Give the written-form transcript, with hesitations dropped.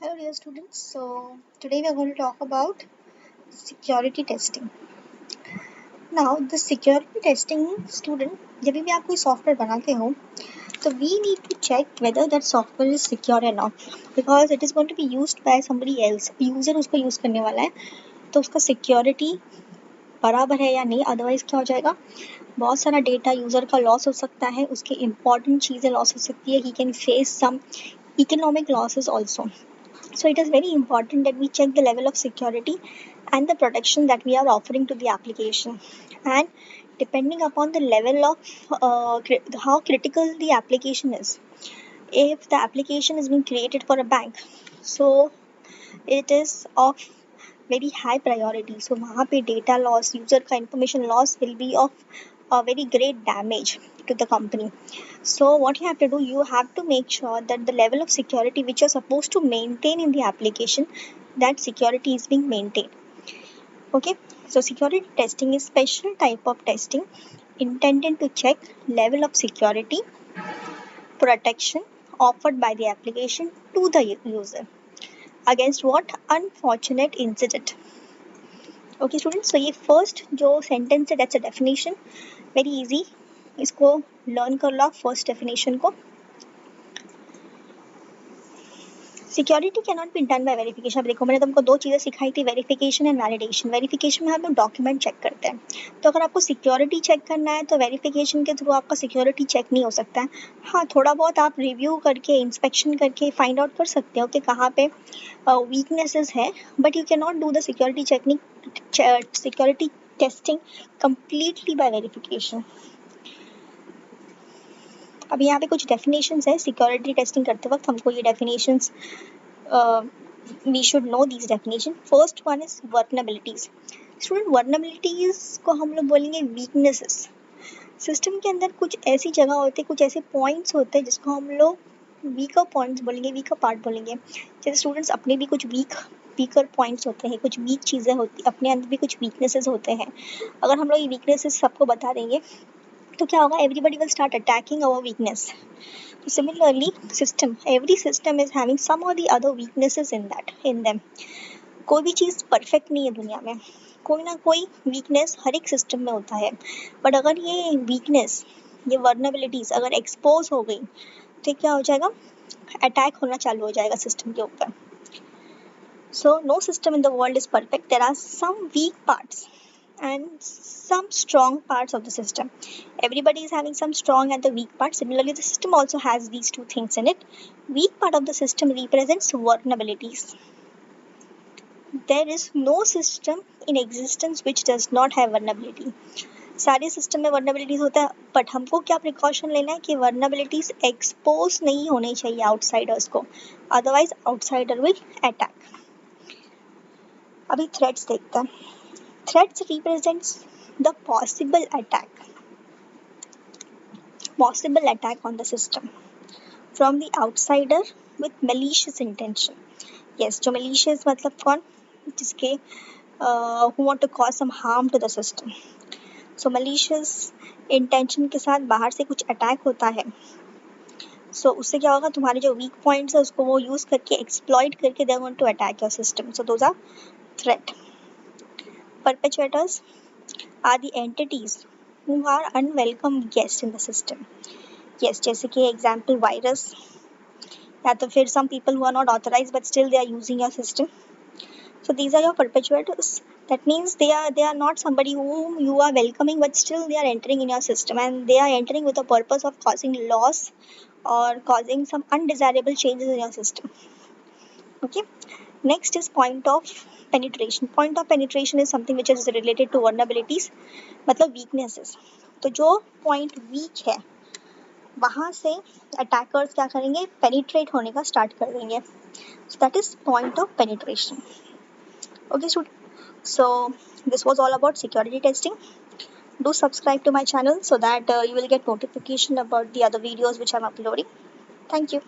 Hello dear students. So today we are going to talk about security testing. Now the security testing student जब भी आप कोई software बनाते हो तो we need to check whether that software is secure or not because it is going to be used by somebody else. User उसको use करने वाला है तो उसका सिक्योरिटी बराबर है या नहीं, अदरवाइज क्या हो जाएगा, बहुत सारा डेटा यूजर का लॉस हो सकता है, उसकी इंपॉर्टेंट चीज़ें लॉस हो सकती है, he can face some economic losses also. So it is very important that we check the level of security and the protection that we are offering to the application. And depending upon the level of how critical the application is. If the application is being created for a bank, so it is of very high priority. So वहाँ पे data loss, user का information loss will be of a very great damage to the company. So what you have to do, you have to make sure that the level of security which you're supposed to maintain in the application, that security is being maintained. Okay, so security testing is special type of testing intended to check level of security protection offered by the application to the user against what unfortunate incident. Okay students, so ये first जो sentence है that's a definition, very easy, इसको learn कर लो first definition को. Security can not be done by verification. अब देखो मैंने तुमको दो चीज़ें सिखाई थी, वेरिफिकेशन एंड वैलिडेशन. वेरिफिकेशन में हम लोग डॉक्यूमेंट चेक करते हैं, तो अगर आपको सिक्योरिटी चेक करना है तो वेरिफिकेशन के थ्रू आपका सिक्योरिटी चेक नहीं हो सकता है. हाँ, थोड़ा बहुत आप रिव्यू करके इंस्पेक्शन करके फाइंड आउट कर सकते हो कि कहाँ पे वीकनेसेस है, but you can not do the security testing completely bye verification. अब यहाँ पे कुछ डेफिनेशंस है सिक्योरिटी टेस्टिंग करते वक्त, हमको ये definitions we should know these definition. First one is vulnerabilities. Student, vulnerabilities को हम लोग बोलेंगे weaknesses. सिस्टम के अंदर कुछ ऐसी जगह होते हैं, कुछ ऐसे पॉइंट्स होते हैं जिसको हम लोग वीकर पॉइंट्स बोलेंगे, वीकर पार्ट बोलेंगे. जैसे स्टूडेंट्स अपने भी कुछ वीकर पॉइंट्स होते हैं, कुछ वीक चीज़ें होती, अपने अंदर भी कुछ वीकनेसेस होते हैं. अगर हम लोग ये वीकनेसेस सबको बता देंगे तो क्या होगा, everybody will start attacking our weakness. Similarly, every system is having some or the other weaknesses in them. कोई भी चीज़ परफेक्ट नहीं है दुनिया में, कोई ना कोई वीकनेस हर एक सिस्टम में होता है. बट अगर ये वीकनेस, ये वर्नरेबिलिटीज अगर एक्सपोज हो गई तो क्या हो जाएगा, अटैक होना चालू हो जाएगा सिस्टम के ऊपर. So no system in the world is perfect. There are some weak parts and some strong parts of the system. Everybody is having some strong and the weak part. Similarly, the system also has these two things in it. Weak part of the system represents vulnerabilities. There is no system in existence which does not have vulnerability. सारे system में वर्नरेबिलिटीज होता है, but हमको क्या precaution लेना है कि वर्नरेबिलिटीज expose नहीं होने चाहिए आउटसाइडर्स को, अदरवाइज आउटसाइडर विल अटैक. अभी थ्रेट्स देखते हैं. Threats represents the possible attack on the system from the outsider with malicious intention. Yes, जो malicious मतलब कौन, जिसके who want to cause some harm to the system. So malicious intention के साथ बाहर से कुछ अटैक होता है. So उससे क्या होगा, तुम्हारे जो weak points है उसको वो यूज करके exploit करके they want to attack your system. So those are threat. Perpetrators are the entities who are unwelcome guests in the system. Yes, जैसे कि example virus, या तो फिर some people who are not authorized but still they are using your system. So these are your perpetrators. That means they are not somebody whom you are welcoming but still they are entering in your system, and they are entering with the purpose of causing loss or causing some undesirable changes in your system. Okay. Next is point of penetration. Point of penetration is something which is related to vulnerabilities, मतलब weaknesses. तो जो point weak है वहाँ से attackers क्या करेंगे, penetrate होने का start कर देंगे. So that is point of penetration. Okay students, so this was all about security testing. Do subscribe to my channel so that you will get notification about the other videos which I'm uploading. Thank you.